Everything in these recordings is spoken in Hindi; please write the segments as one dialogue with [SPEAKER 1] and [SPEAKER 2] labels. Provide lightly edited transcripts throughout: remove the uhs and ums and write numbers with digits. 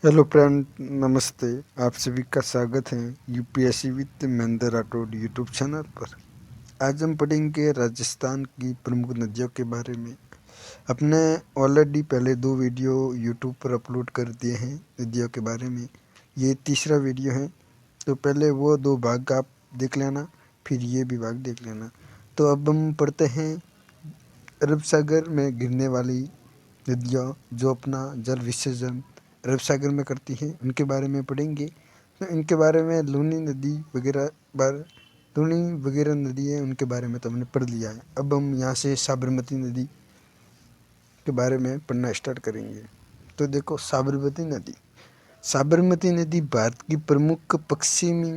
[SPEAKER 1] हेलो फ्रेंड, नमस्ते। आप सभी का स्वागत है UPSC with Mahendra Rathore YouTube channel पर। आज हम पढ़ेंगे राजस्थान की प्रमुख नदियों के बारे में। अपने ऑलरेडी पहले 2 वीडियो यूट्यूब पर अपलोड कर दिए हैं नदियों के बारे में। ये तीसरा वीडियो है, तो पहले वो 2 भाग आप देख लेना, फिर ये भी भाग देख लेना। तो अब हम पढ़ते हैं अरब सागर में गिरने वाली नदियाँ जो अपना जल विसर्जन अरब सागर में करती हैं, उनके बारे में पढ़ेंगे। तो इनके बारे में लूनी नदी वगैरह लूनी वगैरह नदी है, उनके बारे में तो हमने पढ़ लिया है। अब हम यहाँ से साबरमती नदी के बारे में पढ़ना स्टार्ट करेंगे। तो देखो, साबरमती नदी भारत की प्रमुख पश्चिमी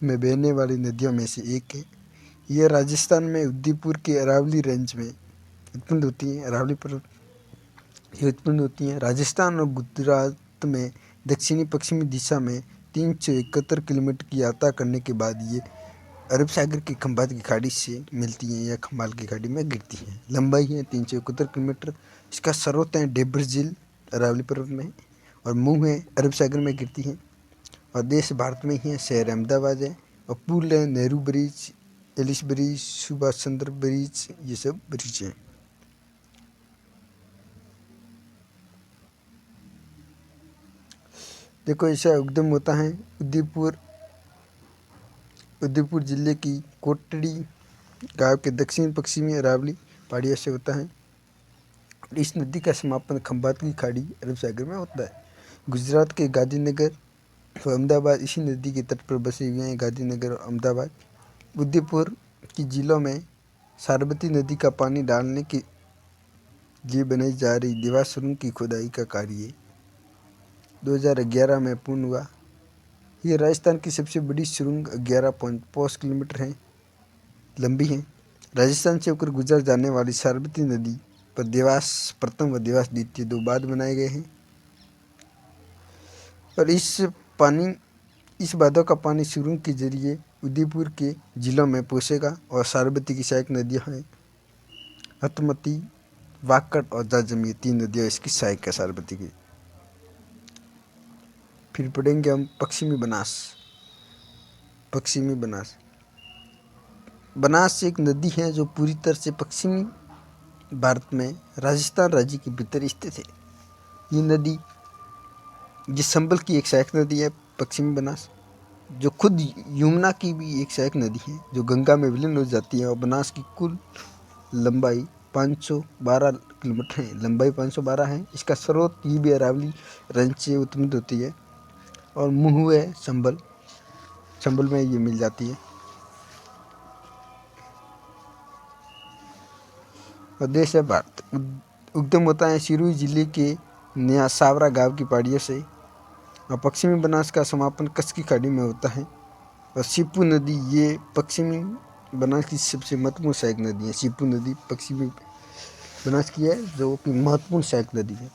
[SPEAKER 1] में बहने वाली नदियों में से एक है। यह राजस्थान में उदयपुर के अरावली रेंज में उत्पन्न होती है। अरावली पर्वत ये उत्पन्न होती हैं। राजस्थान और गुजरात में दक्षिणी पश्चिमी दिशा में 371 किलोमीटर की यात्रा करने के बाद ये अरब सागर की खंबात की खाड़ी से मिलती हैं या खंबाल की खाड़ी में गिरती हैं। लंबाई है 371 किलोमीटर। इसका स्रोत है डेब्र झील अरावली पर्वत में, और मुँह है अरब सागर में गिरती हैं। और देश भारत में ही है। शहर अहमदाबाद है, और पुल है Nehru bridge, Ellis bridge, Subhash Chandra bridge, ये सब ब्रिज हैं। देखो, ऐसा उद्गम होता है उदयपुर जिले की कोटड़ी गांव के दक्षिण पश्चिमी अरावली पहाड़ियों से होता है। इस नदी का समापन खंबात की खाड़ी अरब सागर में होता है। गुजरात के गांधीनगर और अहमदाबाद इसी नदी के तट पर बसे हुए हैं। गांधीनगर और अहमदाबाद उदयपुर की जिलों में साबरमती नदी का पानी डालने के लिए बनाई जा रही देवास सुरंग की खुदाई का कार्य 2011 में पूर्ण हुआ। ये राजस्थान की सबसे बड़ी सुरंग 11.5 किलोमीटर है लंबी है। राजस्थान से होकर गुजर जाने वाली साबरमती नदी पर देवास प्रथम व देवास द्वितीय 2 बांध बनाए गए हैं। और इस बांधों का पानी सुरंग के जरिए उदयपुर के जिलों में पहुँचेगा। और साबरमती की सहायक नदियाँ हैं हतमती, वाकड़ और जाजम। ये 3 नदियाँ इसकी सहायक है साबरमती की। फिर पढ़ेंगे हम पश्चिमी बनास। बनास एक नदी है जो पूरी तरह से पश्चिमी भारत में राजस्थान राज्य के भीतर स्थित है। ये नदी संबल की एक सहायक नदी है पश्चिमी बनास, जो खुद यमुना की भी एक सहायक नदी है जो गंगा में विलीन हो जाती है। और बनास की कुल लंबाई 512 किलोमीटर है। लंबाई 512 है। इसका स्रोत ये भी अरावली रेंज से उत्पन्न होती है। और मुँह है संबल में ये मिल जाती है। और देश है भारत। उद्गम होता है सिरोही जिले के नया सावरा गांव की पहाड़ियों से। और पश्चिमी बनास का समापन कच्छ की खाड़ी में होता है। और शिपू नदी ये पश्चिमी बनास की सबसे महत्वपूर्ण सहायक नदी है। शिपू नदी पश्चिमी बनास की है, जो कि महत्वपूर्ण सहायक नदी है।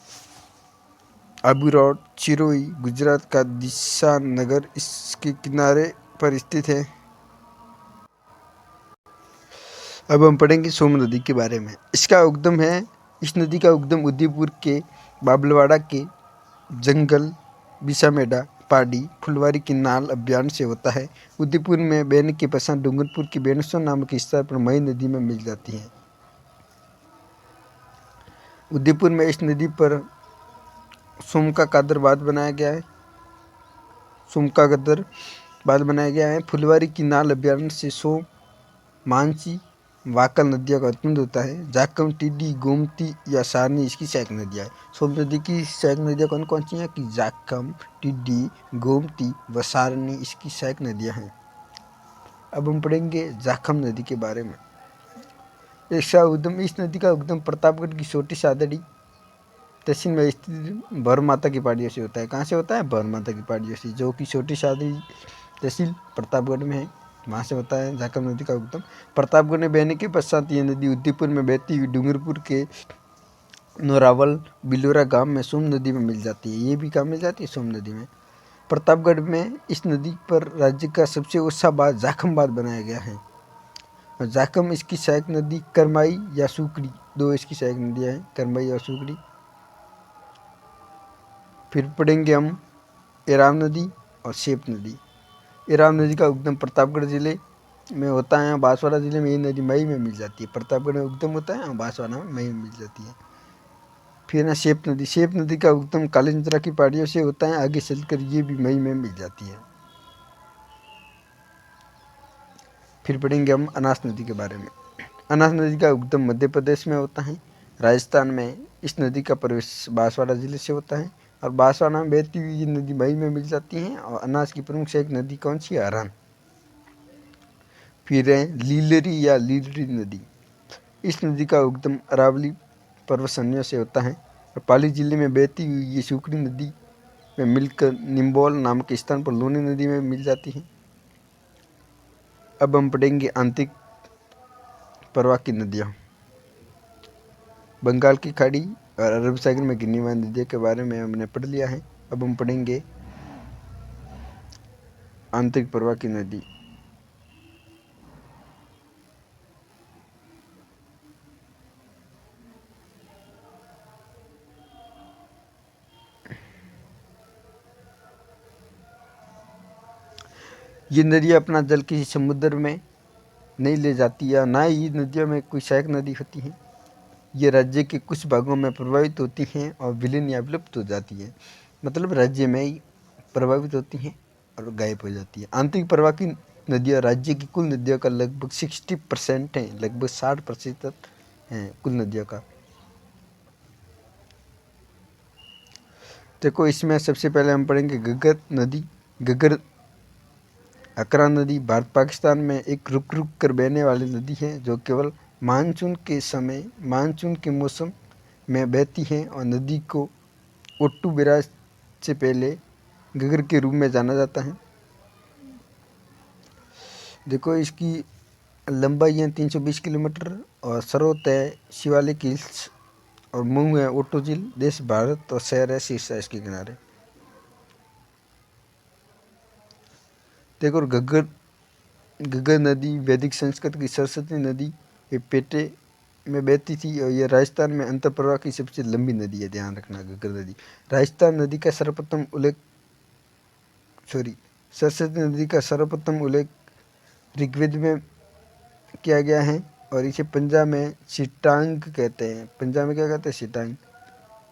[SPEAKER 1] आबू रोड सिरोही गुजरात का दिशा नगर इसके किनारे पर स्थित है। अब हम पढ़ेंगे सोम नदी के बारे में। इस नदी का उद्गम उदयपुर के बाबलवाड़ा के जंगल, बिसामेड़ा, पाडी, फुलवारी की नाल अभियान से होता है। उदयपुर में बहने के पश्चात डूंगरपुर की बेणेश्वर नामक स्थान पर मई नदी में मिल जाती है। उदयपुर में इस नदी पर सोमका कादर बांध बनाया गया है। फुलवारी की नाल अभियान से सोम, मानसी, वाकल नदियों का उत्पन्न होता है। जाखम, टिड्डी, गोमती या सारनी इसकी सहायक नदियाँ हैं। सोम नदी की सहायक नदियाँ कौन कौन सी हैं कि जाखम, टिड्डी, गोमती व सारनी इसकी सहायक नदियाँ हैं। अब हम पढ़ेंगे जाखम नदी के बारे में। इस नदी का उद्गम प्रतापगढ़ की छोटी सादड़ी तहसील में स्थित भर माता की पहाड़ियों से होता है। कहाँ से होता है? भर माता की पहाड़ियों से, जो कि छोटी सादड़ी तहसील प्रतापगढ़ में है। वहाँ से होता है जाखम नदी का उद्गम। प्रतापगढ़ में बहने के पश्चात ये नदी उदयपुर में बहती हुई डूंगरपुर के नोरावल बिलोरा गांव में सोम नदी में मिल जाती है। ये भी कहाँ मिल जाती है? सोम नदी में। प्रतापगढ़ में इस नदी पर राज्य का सबसे ऊंचा बांध जाखम बांध बनाया गया है। और जाखम इसकी सहायक नदी करमाई या सुकड़ी, 2 इसकी सहायक नदियाँ हैं, करमाई और सुकड़ी। फिर पढ़ेंगे हम एराव नदी और शेप नदी। एराव नदी का उद्गम प्रतापगढ़ जिले में होता है। बांसवाड़ा जिले में ये नदी मई में मिल जाती है। प्रतापगढ़ में उद्गम होता है और बांसवाड़ा में मई में मिल जाती है। फिर ना शेप नदी का उद्गम कालीचंद्रा की पहाड़ियों से होता है। आगे चलकर ये भी मई में मिल जाती है। फिर पढ़ेंगे हम अनास नदी के बारे में। अनास नदी का उद्गम मध्य प्रदेश में होता है। राजस्थान में इस नदी का प्रवेश बांसवाड़ा जिले से होता है और बांसवाड़ा में बहती हुई ये नदी मई में मिल जाती है। और अनास की प्रमुख सहायक नदी कौन सी है? हरन। फिर है लीलरी या लीलरी नदी। इस नदी का उद्गम अरावली पर्वत श्रेणियों से होता है और पाली जिले में बहती हुई ये सूखड़ी नदी में मिलकर निम्बोल नामक स्थान पर लूनी नदी में मिल जाती है। अब हम पढ़ेंगे आंतरिक प्रवाह की नदियाँ। बंगाल की खाड़ी और अरब सागर में गिरने वाली नदियों के बारे में हमने पढ़ लिया है। अब हम पढ़ेंगे आंतरिक प्रवाह की नदी। ये नदी अपना जल किसी समुद्र में नहीं ले जाती या ना ही नदियों में कोई सहायक नदी होती है। ये राज्य के कुछ भागों में प्रभावित होती हैं और विलीन या विलुप्त हो जाती है। मतलब राज्य में ही प्रभावित होती हैं और गायब हो जाती है। आंतरिक प्रवाह की नदियाँ राज्य की कुल नदियों का लगभग 60% हैं, लगभग 60% हैं कुल नदियों का। देखो इसमें सबसे पहले हम पढ़ेंगे घग्गर नदी। घग्गर अकरा नदी भारत पाकिस्तान में एक रुक रुक कर बहने वाली नदी है जो केवल मानसून के मौसम में बहती है और नदी को ओट्टू बैराज से पहले घग्गर के रूप में जाना जाता है। देखो इसकी लंबाई है 320 किलोमीटर और स्रोत है शिवालिक हिल्स और मुंह है ओट्टू झील। देश भारत और शहर है सिरसा इसके किनारे। देखो घग्गर नदी वैदिक संस्कृत की सरस्वती नदी ये पेटे में बहती थी और यह राजस्थान में अंतःप्रवाह की सबसे लंबी नदी है। ध्यान रखना घग्गर नदी राजस्थान नदी का सरस्वती नदी का सर्वप्रथम उल्लेख ऋग्वेद में किया गया है और इसे पंजाब में सिटांग कहते हैं। पंजाब में क्या कहते हैं? सिटांग।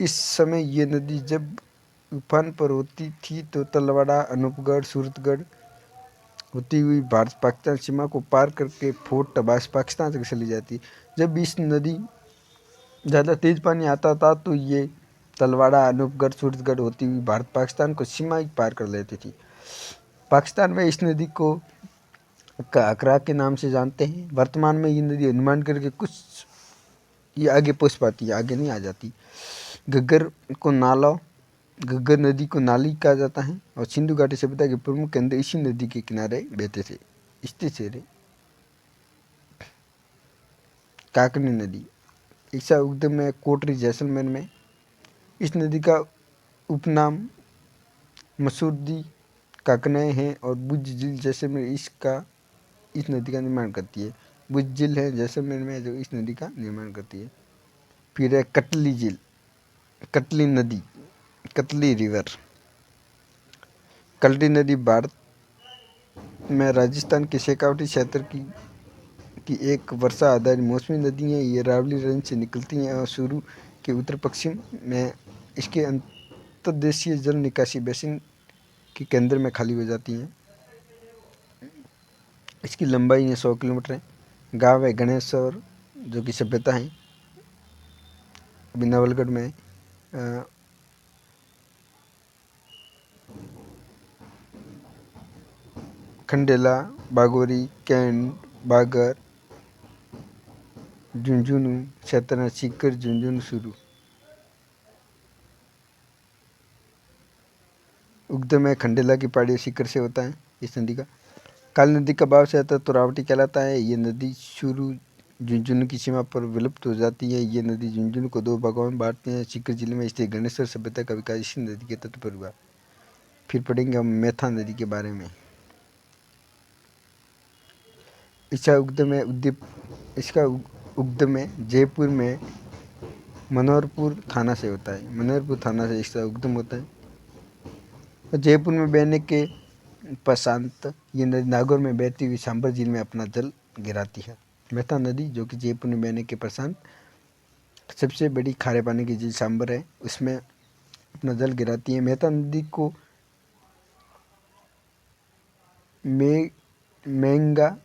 [SPEAKER 1] इस समय ये नदी जब उफान पर होती थी तो तलवाड़ा, अनूपगढ़, सूरतगढ़ होती हुई भारत पाकिस्तान सीमा को पार करके फोर्ट टबास पाकिस्तान तक चली जाती। जब इस नदी ज़्यादा तेज पानी आता था तो ये तलवाड़ा, अनूपगढ़, सूरतगढ़ होती हुई भारत पाकिस्तान को सीमा ही पार कर लेती थी। पाकिस्तान में इस नदी को अकरा के नाम से जानते हैं। वर्तमान में ये नदी हनुमानगढ़ के कुछ ये आगे पहुँच पाती है, आगे नहीं आ जाती। घग्गर नदी को नाली कहा जाता है और सिंधु घाटी सभ्यता के प्रमुख केंद्र इसी नदी के किनारे बहते थे। स्थित है काकनी नदी। इसका उद्गम है कोटरी जैसलमेर में। इस नदी का उपनाम मसूरदी काकनाय है और भुज झील जैसलमेर इस नदी का निर्माण करती है। भुज झील है जैसलमेर में जो इस नदी का निर्माण करती है। फिर है कटली झील, कटली नदी, कटली रिवर। कटली नदी भारत में राजस्थान के शेखावटी क्षेत्र की एक वर्षा आधारित मौसमी नदी है। ये अरावली रेंज से निकलती हैं और शुरू के उत्तर पश्चिम में इसके अंतर्देशीय जल निकासी बेसिन के केंद्र में खाली हो जाती हैं। इसकी लंबाई है 100 किलोमीटर है। गाँव है गणेश्वर जो कि सभ्यता है अभी नवलगढ़ में। खंडेला, बागोरी, कैंट, बागर, झुंझुनू क्षेत्र, सीकर, झुंझुनू शुरू। उद्गम है खंडेला की पहाड़ी सीकर से होता है इस नदी का। काली नदी का भाव से आता है तो रावटी कहलाता है। ये नदी शुरू झुंझुनू की सीमा पर विलुप्त हो जाती है। ये नदी झुंझुनू को 2 भागों में बांटती है। सीकर जिले में स्थित गणेश्वर सभ्यता का विकास इसी नदी के तट पर हुआ। फिर पढ़ेंगे हम मेथा नदी के बारे में। इसका उद्गम है जयपुर में मनोहरपुर थाना से होता है। मनोहरपुर थाना से इसका उद्गम होता है। जयपुर में बहने के पश्चात ये नदी नागौर में बहती हुई सांभर झील में अपना जल गिराती है। मेहता नदी जो कि जयपुर में बहने के पश्चात सबसे बड़ी खारे पानी की झील सांभर है, उसमें अपना जल गिराती है। मेहता नदी को मेंढा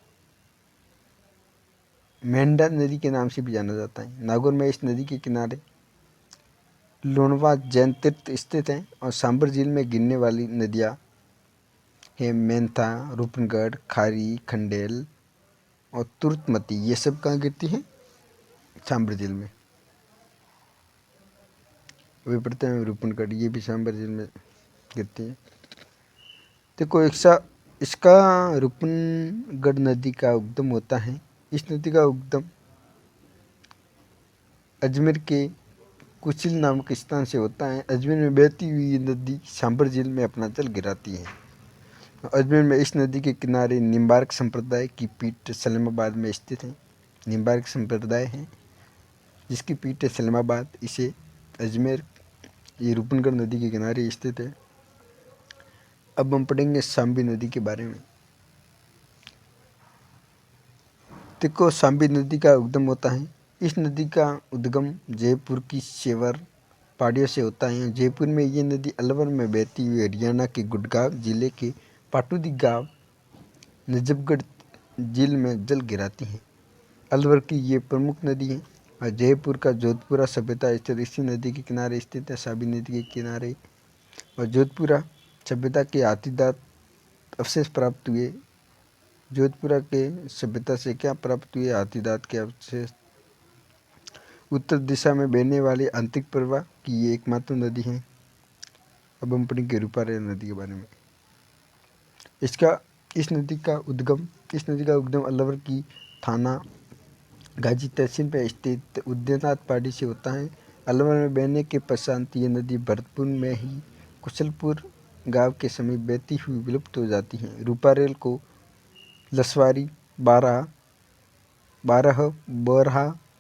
[SPEAKER 1] नदी के नाम से भी जाना जाता है। नागौर में इस नदी के किनारे लूणवा जैन तीर्थ स्थित हैं और सांभर झील में गिरने वाली नदियाँ हैं मेंथा, रूपनगढ़, खारी, खंडेल और तुर्तमती। ये सब कहाँ गिरती हैं? सांभर झील में। वे पढ़ते हैं रूपनगढ़, ये भी सांभर झील में गिरती है। देखो इसका रूपनगढ़ नदी का उद्गम होता है। इस नदी का उद्गम अजमेर के कुचिल नामक स्थान से होता है। अजमेर में बहती हुई ये नदी सांभर झील में अपना जल गिराती है। अजमेर में इस नदी के किनारे निम्बार्क संप्रदाय की पीठ सलेमाबाद में स्थित है। निम्बार्क संप्रदाय है जिसकी पीठ है सलेमाबाद। इसे अजमेर ये रूपनगढ़ नदी के किनारे स्थित है। अब हम पढ़ेंगे सांबी नदी के बारे में। देखो सांबी नदी का उद्गम होता है। इस नदी का उद्गम जयपुर की सेवर पहाड़ियों से होता है। जयपुर में ये नदी अलवर में बहती हुई हरियाणा के गुड़गांव जिले के पाटुदी गांव नजफगढ़ झील में जल गिराती है। अलवर की ये प्रमुख नदी है और जयपुर का जोधपुरा सभ्यता स्थित इसी नदी के किनारे स्थित है। सांबी नदी के किनारे और जोधपुरा सभ्यता के हाथीदांत अवशेष प्राप्त हुए। जोधपुरा के सभ्यता से क्या प्राप्त हुए? हाथीदांत के अवशेष। उत्तर दिशा में बहने वाली आंतरिक प्रवाह की ये एकमात्र नदी है। अब हम पढ़ेंगे रूपारेल नदी के बारे में। इस नदी का उद्गम अलवर की थाना गाजी तहसील में स्थित उद्यनाथ पहाड़ी से होता है। अलवर में बहने के पश्चात ये नदी भरतपुर में ही कुशलपुर गांव के समीप बहती हुई विलुप्त हो जाती है। रूपारेल को लसवारी बरहा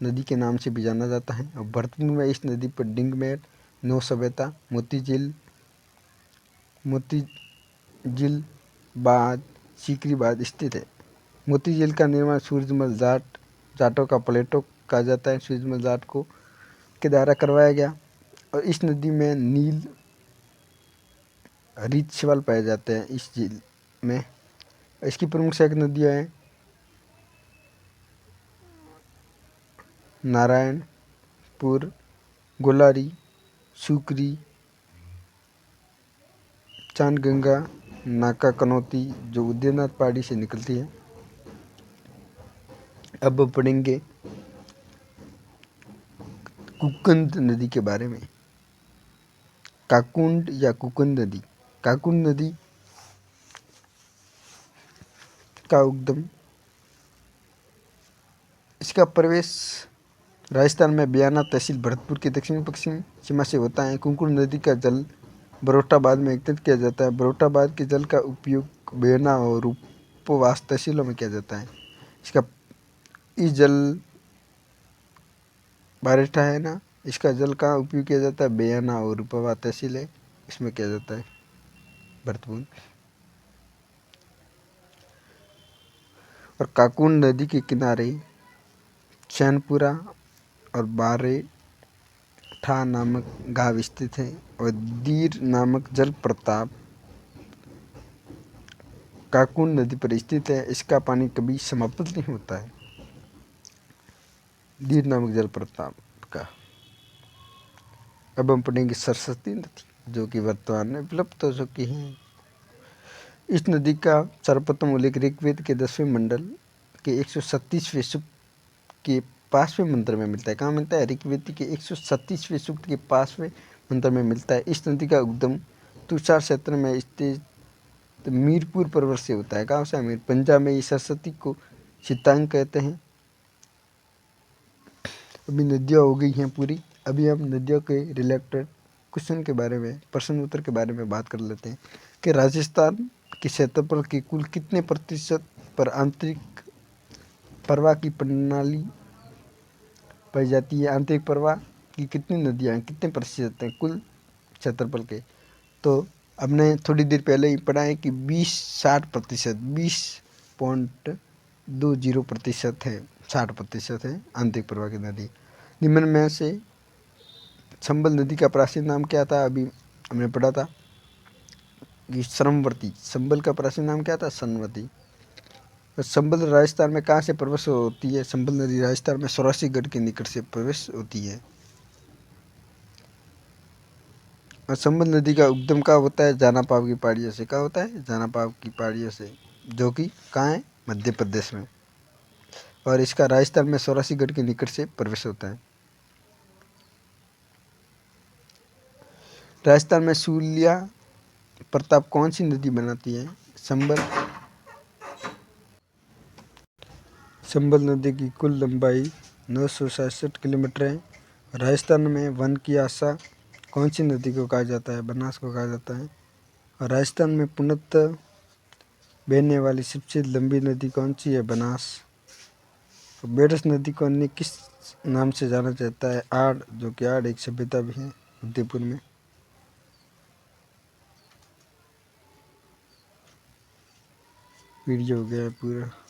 [SPEAKER 1] नदी के नाम से भी जाना जाता है और भरतपुर में इस नदी पर डिंगमेर, नौ सभ्यता, मोतीझील बाद सीकरीबाद स्थित है। मोतीझील का निर्माण सूरजमल जाटों का प्लेटो कहा जाता है। सूरजमल जाट को के द्वारा करवाया गया और इस नदी में नील रिच शैवाल पाए जाते हैं। इस झील में इसकी प्रमुख सहायक नदियाँ हैं नारायणपुर, गोलारी, सुकरी, चांदगंगा, नाका कनौती जो उद्यनाथ पहाड़ी से निकलती है। अब पढ़ेंगे कुकंद नदी के बारे में। काकुंड या कुकंद नदी। काकुंड नदी का उद्गम इसका प्रवेश राजस्थान में बयाना तहसील भरतपुर के दक्षिण पश्चिम सीमा से होता है। कुंकुण नदी का जल बरोटाबाद में एकत्रित किया जाता है। बरोटाबाद के जल का उपयोग बयाना और उपवास तहसीलों में किया जाता है। इस जल बारिशा है ना, इसका जल का उपयोग किया जाता है बयाना और उपवा तहसील है, इसमें किया जाता है भरतपुर। और काकुंड नदी के किनारे चैनपुरा और बारेठा नामक गांव स्थित है और दीर नामक जल प्रताप काकुंड नदी पर स्थित है। इसका पानी कभी समाप्त नहीं होता है। दीर नामक जल प्रताप का। अब हम पढ़ेंगे सरस्वती नदी जो कि वर्तमान में विलुप्त हो चुकी है। इस नदी का सर्वप्रथम उल्लेख ऋग्वेद के 10वें मंडल के 137वें सूक्त के 5वें मंत्र में मिलता है। कहाँ मिलता है? ऋग्वेद के 137वें सूक्त के 5वें मंत्र में मिलता है। इस नदी का उद्गम तुषार क्षेत्र में स्थित मीरपुर पर्वत से होता है। कहाँ से? मीर पंजाब में। इस सरस्वती को सीतांग कहते हैं। अभी नदियाँ हो गई हैं पूरी। अभी हम नदियों के रिलेटेड क्वेश्चन के बारे में, प्रश्न उत्तर के बारे में बात कर लेते हैं कि राजस्थान के क्षेत्रफल के कुल कितने प्रतिशत पर आंतरिक प्रवाह की प्रणाली पाई जाती है? आंतरिक प्रवाह की कितनी नदियाँ हैं, कितने प्रतिशत हैं कुल क्षेत्रफल के? तो हमने थोड़ी देर पहले ही पढ़ा है कि 20-60%, 20.20% है, 60% है आंतरिक प्रवाह की नदी। निम्न में से चंबल नदी का प्राचीन नाम क्या था? अभी हमने पढ़ा था कि सरमवती। चंबल का प्राचीन नाम क्या था? सरमवती। चंबल राजस्थान में कहाँ से प्रवेश होती है? चंबल नदी राजस्थान में सौरासीगढ़ के निकट से प्रवेश होती है। और चंबल नदी का उद्गम कहाँ होता है? जानापाव की पहाड़ियों से। कहाँ होता है? जानापाव की पहाड़ियों से, जो कि कहाँ है? मध्य प्रदेश में। और इसका राजस्थान में सौरासीगढ़ के निकट से प्रवेश होता है। राजस्थान में सूल्या प्रताप कौन सी नदी बनाती है? चंबल नदी की कुल लंबाई 967 किलोमीटर है। राजस्थान में वन की आशा कौन सी नदी को कहा जाता है? बनास को कहा जाता है। और राजस्थान में पुनः बहने वाली सबसे लंबी नदी कौन सी है? बनास। बेडस नदी को अन्य किस नाम से जाना जाता है? आड़, जो कि आड़ एक सभ्यता भी है उदयपुर में। वीडियो हो गया है पूरा।